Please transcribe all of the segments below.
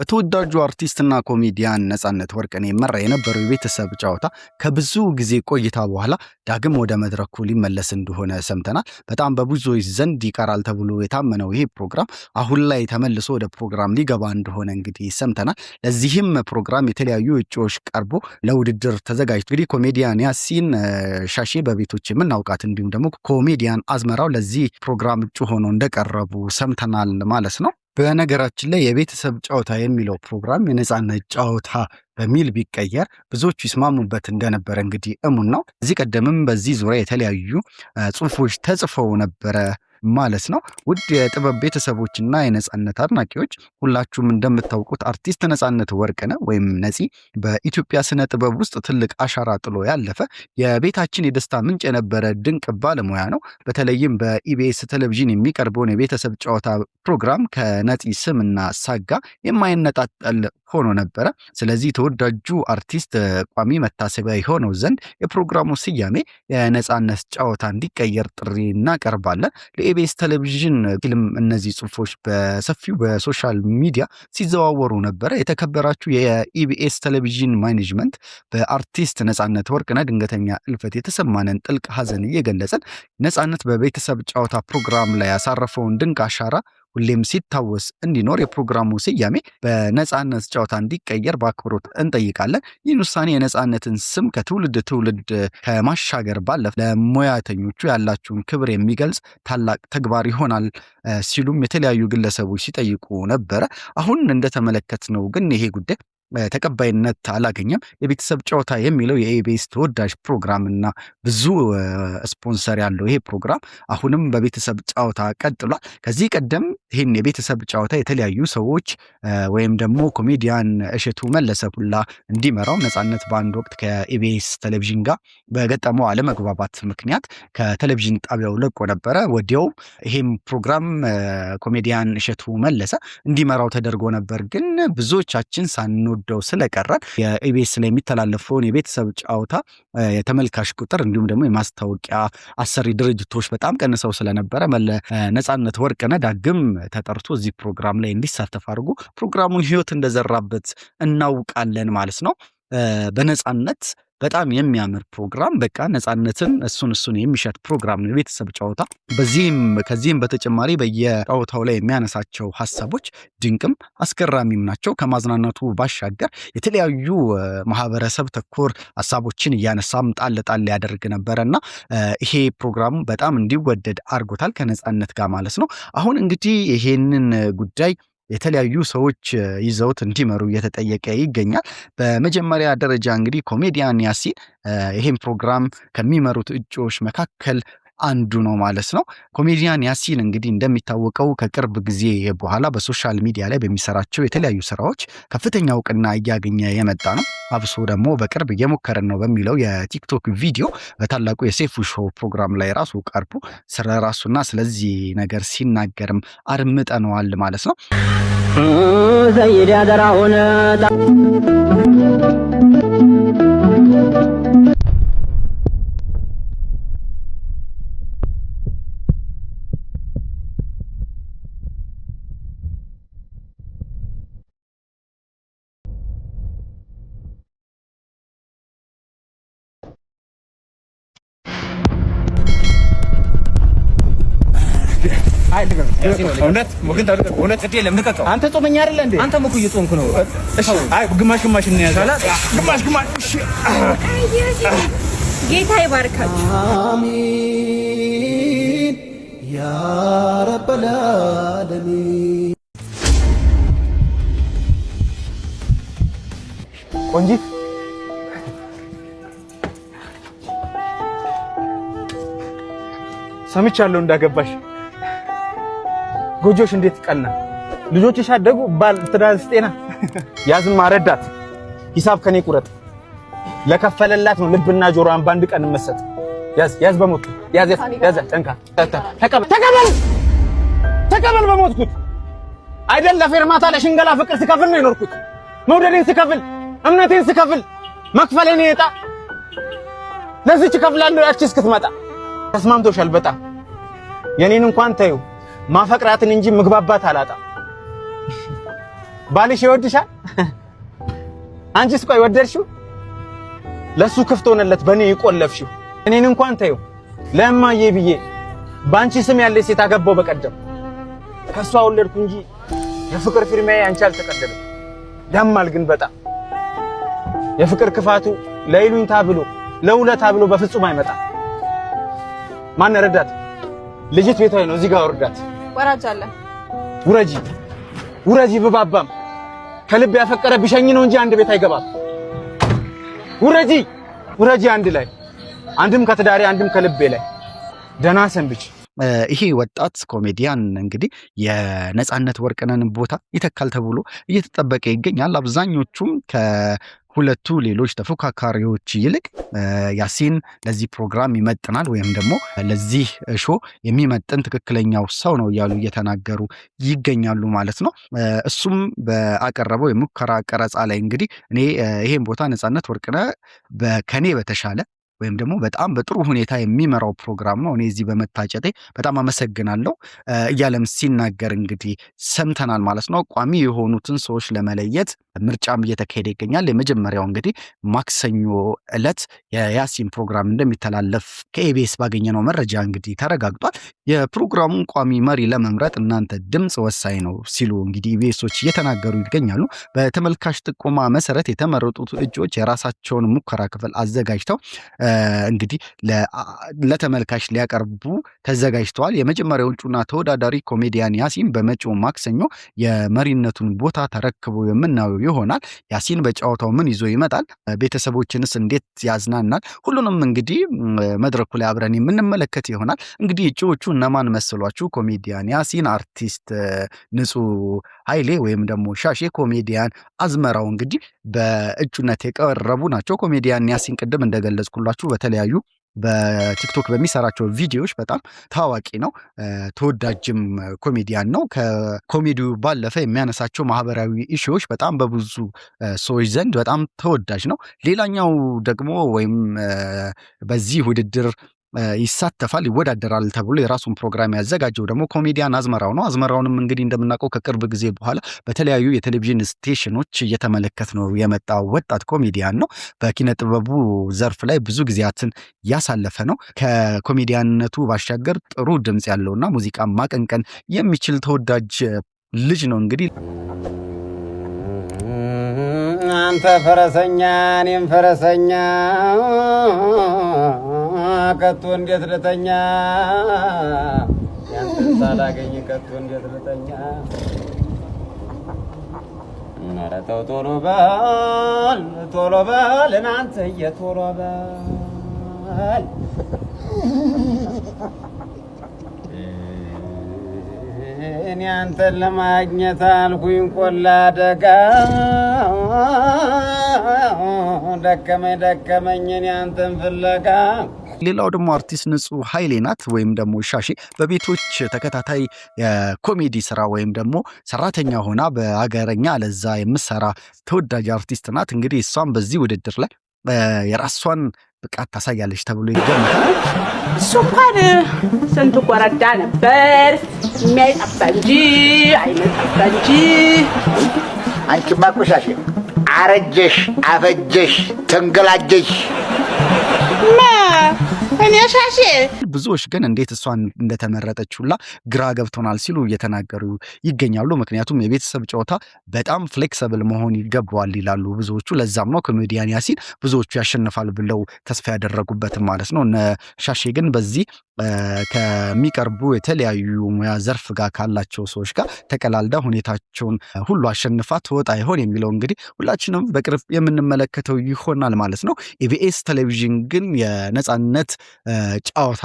በተወዳጁ አርቲስትና ኮሜዲያን ነጻነት ወርቅነህ ይመራ የነበረው የቤተሰብ ጨዋታ ከብዙ ጊዜ ቆይታ በኋላ ዳግም ወደ መድረኩ ሊመለስ እንደሆነ ሰምተናል። በጣም በብዙዎች ዘንድ ይቀራል ተብሎ የታመነው ይሄ ፕሮግራም አሁን ላይ ተመልሶ ወደ ፕሮግራም ሊገባ እንደሆነ እንግዲህ ሰምተናል። ለዚህም ፕሮግራም የተለያዩ እጩዎች ቀርቦ ለውድድር ተዘጋጅቶ እንግዲህ ኮሜዲያን ያሲን ሻሼ በቤቶች የምናውቃት እንዲሁም ደግሞ ኮሜዲያን አዝመራው ለዚህ ፕሮግራም እጩ ሆኖ እንደቀረቡ ሰምተናል ማለት ነው። በነገራችን ላይ የቤተሰብ ጨዋታ የሚለው ፕሮግራም የነጻነት ጨዋታ በሚል ቢቀየር ብዙዎቹ ይስማሙበት እንደነበረ እንግዲህ እሙን ነው። እዚህ ቀደምም በዚህ ዙሪያ የተለያዩ ጽሁፎች ተጽፈው ነበረ ማለት ነው። ውድ የጥበብ ቤተሰቦችና የነጻነት አድናቂዎች ሁላችሁም እንደምታውቁት አርቲስት ነጻነት ወርቅነህ ወይም ነፂ በኢትዮጵያ ስነ ጥበብ ውስጥ ትልቅ አሻራ ጥሎ ያለፈ የቤታችን የደስታ ምንጭ የነበረ ድንቅ ባለሙያ ነው። በተለይም በኢቢኤስ ቴሌቪዥን የሚቀርበውን የቤተሰብ ጨዋታ ፕሮግራም ከነፂ ስምና ሳጋ የማይነጣጠል ሆኖ ነበረ። ስለዚህ ተወዳጁ አርቲስት ቋሚ መታሰቢያ የሆነው ዘንድ የፕሮግራሙ ስያሜ የነጻነት ጨዋታ እንዲቀየር ጥሪ እናቀርባለን። ለኢቢኤስ ቴሌቪዥን ፊልም እነዚህ ጽሁፎች በሰፊው በሶሻል ሚዲያ ሲዘዋወሩ ነበረ። የተከበራችሁ የኢቢኤስ ቴሌቪዥን ማኔጅመንት በአርቲስት ነጻነት ወርቅነህ ድንገተኛ እልፈት የተሰማንን ጥልቅ ሐዘን እየገለጸን ነጻነት በቤተሰብ ጨዋታ ፕሮግራም ላይ ያሳረፈውን ድንቅ አሻራ ሁሌም ሲታወስ እንዲኖር የፕሮግራሙ ስያሜ በነጻነት ጨዋታ እንዲቀየር በአክብሮት እንጠይቃለን። ይህን ውሳኔ የነጻነትን ስም ከትውልድ ትውልድ ከማሻገር ባለፈ ለሙያተኞቹ ያላችሁን ክብር የሚገልጽ ታላቅ ተግባር ይሆናል ሲሉም የተለያዩ ግለሰቦች ሲጠይቁ ነበረ። አሁን እንደተመለከትነው ግን ይሄ ጉዳይ ተቀባይነት አላገኘም። የቤተሰብ ጨዋታ የሚለው የኢቢኤስ ተወዳጅ ፕሮግራም እና ብዙ ስፖንሰር ያለው ይሄ ፕሮግራም አሁንም በቤተሰብ ጨዋታ ቀጥሏል። ከዚህ ቀደም ይህን የቤተሰብ ጨዋታ የተለያዩ ሰዎች ወይም ደግሞ ኮሜዲያን እሸቱ መለሰ ሁላ እንዲመራው ነጻነት በአንድ ወቅት ከኢቢኤስ ቴሌቪዥን ጋር በገጠመው አለመግባባት ምክንያት ከቴሌቪዥን ጣቢያው ለቆ ነበረ። ወዲያው ይሄም ፕሮግራም ኮሜዲያን እሸቱ መለሰ እንዲመራው ተደርጎ ነበር። ግን ብዙዎቻችን ሳንወደው ስለቀረን የኢቢኤስ ላይ የሚተላለፈውን የቤተሰብ ጨዋታ የተመልካች ቁጥር እንዲሁም ደግሞ የማስታወቂያ አሰሪ ድርጅቶች በጣም ቀንሰው ስለነበረ ነጻነት ወርቅነህ ዳግም ተጠርቶ እዚህ ፕሮግራም ላይ እንዲሳተፍ አድርጎ ፕሮግራሙን ህይወት እንደዘራበት እናውቃለን ማለት ነው። በነጻነት በጣም የሚያምር ፕሮግራም በቃ ነጻነትን እሱን የሚሸት ፕሮግራም ነው የቤተሰብ ጨዋታ። ከዚህም በተጨማሪ በየጨዋታው ላይ የሚያነሳቸው ሐሳቦች ድንቅም አስገራሚም ናቸው። ከማዝናናቱ ባሻገር የተለያዩ ማህበረሰብ ተኮር ሐሳቦችን እያነሳም ጣል ያደርግ ነበርና ይሄ ፕሮግራሙ በጣም እንዲወደድ አድርጎታል ከነጻነት ጋር ማለት ነው። አሁን እንግዲህ ይሄንን ጉዳይ የተለያዩ ሰዎች ይዘውት እንዲመሩ እየተጠየቀ ይገኛል። በመጀመሪያ ደረጃ እንግዲህ ኮሜዲያን ያሲን ይሄን ፕሮግራም ከሚመሩት እጩዎች መካከል አንዱ ነው ማለት ነው። ኮሜዲያን ያሲን እንግዲህ እንደሚታወቀው ከቅርብ ጊዜ በኋላ በሶሻል ሚዲያ ላይ በሚሰራቸው የተለያዩ ስራዎች ከፍተኛ እውቅና እያገኘ የመጣ ነው። አብሶ ደግሞ በቅርብ እየሞከረን ነው በሚለው የቲክቶክ ቪዲዮ በታላቁ የሴፉ ሾው ፕሮግራም ላይ ራሱ ቀርቦ ስለ ራሱና ስለዚህ ነገር ሲናገርም አድምጠነዋል ማለት ነው። ዘይድ ያደራውን አንተ ጾመኛ አይደለ እንዴ? አንተ እኮ እየጾምክ ነው። እሺ አይ ግማሽ እንያዛላ። ግማሽ እሺ። ጌታ ይባርካችሁ። አሚን ያ ረበል ዓለሚን። ቆንጂት ሰምቻለሁ እንዳገባሽ። ጎጆሽ እንዴት ቀና! ልጆችሽ አደጉ፣ ባል ትዳር ጤና። ያዝማ ረዳት ሂሳብ ከኔ ቁረጥ። ለከፈለላት ነው ልብና ጆሮዋን ባንድ ቀን መሰጥ። ያዝ በሞት ያዝ ጠንካ ተቀበል በሞትኩት አይደል ለፌርማታ ለሽንገላ ፍቅር ስከፍል ነው የኖርኩት። መውደዴን ስከፍል እምነቴን ስከፍል መክፈሌን የጣ ለዚች ከፍላለሁ ያቺ እስክትመጣ። ተስማምቶሻል በጣም የኔን እንኳን ተይው ማፈቅራትን እንጂ ምግባባት አላጣ። ባልሽ ይወድሻል? አንቺስ ቆይ ወደድሽው? ለሱ ክፍት ሆነለት በኔ ይቆለፍሽው። እኔን እንኳን ተይው ለማዬ ብዬ ባንቺ ስም ያለ ሴት አገባው በቀደም ከሷ ወለድኩ እንጂ የፍቅር ፊርማዬ አንቺ አልተቀደለም። ያማል ግን በጣም የፍቅር ክፋቱ ለይሉኝታ ብሎ ለውለታ ብሎ በፍጹም አይመጣም። ማን ረዳት? ልጅት ቤቷ ነው። እዚህ ጋር ወርዳት። ወራጅ አለ። ውረጂ ብባባም ከልብ ያፈቀረ ቢሸኝ ነው እንጂ አንድ ቤት አይገባም። ውረጂ አንድ ላይ አንድም ከትዳሬ አንድም ከልቤ ላይ ደህና ሰንብች። ይሄ ወጣት ኮሜዲያን እንግዲህ የነጻነት ወርቅነህን ቦታ ይተካል ተብሎ እየተጠበቀ ይገኛል። አብዛኞቹም ከሁለቱ ሌሎች ተፎካካሪዎች ይልቅ ያሲን ለዚህ ፕሮግራም ይመጥናል ወይም ደግሞ ለዚህ ሾ የሚመጥን ትክክለኛው ሰው ነው እያሉ እየተናገሩ ይገኛሉ ማለት ነው። እሱም በአቀረበው የሙከራ ቀረጻ ላይ እንግዲህ እኔ ይሄን ቦታ ነጻነት ወርቅነህ ከኔ በተሻለ ወይም ደግሞ በጣም በጥሩ ሁኔታ የሚመራው ፕሮግራም ነው፣ እኔ እዚህ በመታጨቴ በጣም አመሰግናለሁ እያለም ሲናገር እንግዲህ ሰምተናል ማለት ነው። ቋሚ የሆኑትን ሰዎች ለመለየት ምርጫም እየተካሄደ ይገኛል። የመጀመሪያው እንግዲህ ማክሰኞ ዕለት የያሲን ፕሮግራም እንደሚተላለፍ ከኢቢኤስ ባገኘነው መረጃ እንግዲህ ተረጋግጧል። የፕሮግራሙን ቋሚ መሪ ለመምረጥ እናንተ ድምፅ ወሳኝ ነው ሲሉ እንግዲህ ኢቢኤሶች እየተናገሩ ይገኛሉ። በተመልካች ጥቆማ መሰረት የተመረጡት እጩዎች የራሳቸውን ሙከራ ክፍል አዘጋጅተው እንግዲህ ለተመልካች ሊያቀርቡ ተዘጋጅተዋል። የመጀመሪያው እጩና ተወዳዳሪ ኮሜዲያን ያሲን በመጪው ማክሰኞ የመሪነቱን ቦታ ተረክቦ የምናየው ይሆናል። ያሲን በጨዋታው ምን ይዞ ይመጣል? ቤተሰቦችንስ እንዴት ያዝናናል? ሁሉንም እንግዲህ መድረኩ ላይ አብረን የምንመለከት ይሆናል። እንግዲህ እጩዎቹ እነማን መስሏችሁ? ኮሜዲያን ያሲን፣ አርቲስት ንጹህ ኃይሌ ወይም ደግሞ ሻሼ፣ ኮሜዲያን አዝመራው እንግዲህ በእጩነት የቀረቡ ናቸው። ኮሜዲያን ያሲን ቅድም እንደገለጽኩላችሁ በተለያዩ በቲክቶክ በሚሰራቸው ቪዲዮዎች በጣም ታዋቂ ነው፣ ተወዳጅም ኮሜዲያን ነው። ከኮሜዲው ባለፈ የሚያነሳቸው ማህበራዊ ኢሹዎች በጣም በብዙ ሰዎች ዘንድ በጣም ተወዳጅ ነው። ሌላኛው ደግሞ ወይም በዚህ ውድድር ይሳተፋል ይወዳደራል ተብሎ የራሱን ፕሮግራም ያዘጋጀው ደግሞ ኮሜዲያን አዝመራው ነው። አዝመራውንም እንግዲህ እንደምናውቀው ከቅርብ ጊዜ በኋላ በተለያዩ የቴሌቪዥን ስቴሽኖች እየተመለከት ነው የመጣው ወጣት ኮሜዲያን ነው። በኪነ ጥበቡ ዘርፍ ላይ ብዙ ጊዜያትን ያሳለፈ ነው። ከኮሜዲያንነቱ ባሻገር ጥሩ ድምፅ ያለውና ሙዚቃ ማቀንቀን የሚችል ተወዳጅ ልጅ ነው። እንግዲህ አንተ ፈረሰኛ እኔም ፈረሰኛ ከቶ እንዴት ልተኛ ያንተን ሳላገኝ ከቶ እንዴት ልተኛ ኧረ ተው ቶሎ በል እናንተዬ ቶሎ በል እኔ አንተን ለማግኘት አልኩኝ ቆላ ደጋ ደከመኝ እኔ አንተን ፍለጋ። ሌላው ደግሞ አርቲስት ንጹህ ኃይሌ ናት ወይም ደግሞ ሻሼ በቤቶች ተከታታይ የኮሜዲ ስራ ወይም ደግሞ ሰራተኛ ሆና በአገረኛ ለዛ የምትሰራ ተወዳጅ አርቲስት ናት። እንግዲህ እሷም በዚህ ውድድር ላይ የራሷን ብቃት ታሳያለች ተብሎ ይገመታል። እሱ እንኳን ስንት ኮረዳ ነበር የሚያይጠፋ እንጂ አይመጣፋ እንጂ። አንቺማ እኮ ሻሼ አረጀሽ፣ አፈጀሽ፣ ተንገላጀሽ። እኔ ሻሼ ብዙዎች ግን እንዴት እሷን እንደተመረጠች ሁላ ግራ ገብቶናል ሲሉ እየተናገሩ ይገኛሉ። ምክንያቱም የቤተሰብ ጨዋታ በጣም ፍሌክሰብል መሆን ይገባዋል ይላሉ ብዙዎቹ። ለዛም ነው ኮሜዲያን ያሲን ብዙዎቹ ያሸንፋል ብለው ተስፋ ያደረጉበትም ማለት ነው። እነ ሻሼ ግን በዚህ ከሚቀርቡ የተለያዩ ሙያ ዘርፍ ጋር ካላቸው ሰዎች ጋር ተቀላልዳ ሁኔታቸውን ሁሉ አሸንፋ ትወጣ ይሆን የሚለው እንግዲህ ሁላችንም በቅርብ የምንመለከተው ይሆናል ማለት ነው። ኢቢኤስ ቴሌቪዥን ግን የነጻነት ጨዋታ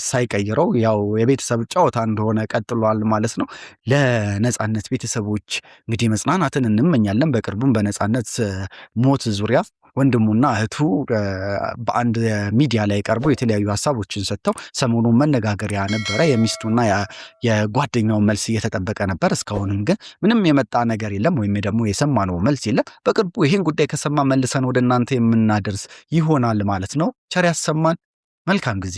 ሳይቀይረው ያው የቤተሰብ ጨዋታ እንደሆነ ቀጥሏል ማለት ነው። ለነጻነት ቤተሰቦች እንግዲህ መጽናናትን እንመኛለን። በቅርቡም በነጻነት ሞት ዙሪያ ወንድሙና እህቱ በአንድ ሚዲያ ላይ ቀርቦ የተለያዩ ሀሳቦችን ሰጥተው ሰሞኑን መነጋገሪያ ነበረ። የሚስቱና የጓደኛው መልስ እየተጠበቀ ነበር። እስካሁንም ግን ምንም የመጣ ነገር የለም ወይም ደግሞ የሰማነው መልስ የለም። በቅርቡ ይህን ጉዳይ ከሰማ መልሰን ወደ እናንተ የምናደርስ ይሆናል ማለት ነው። ቸር ያሰማን። መልካም ጊዜ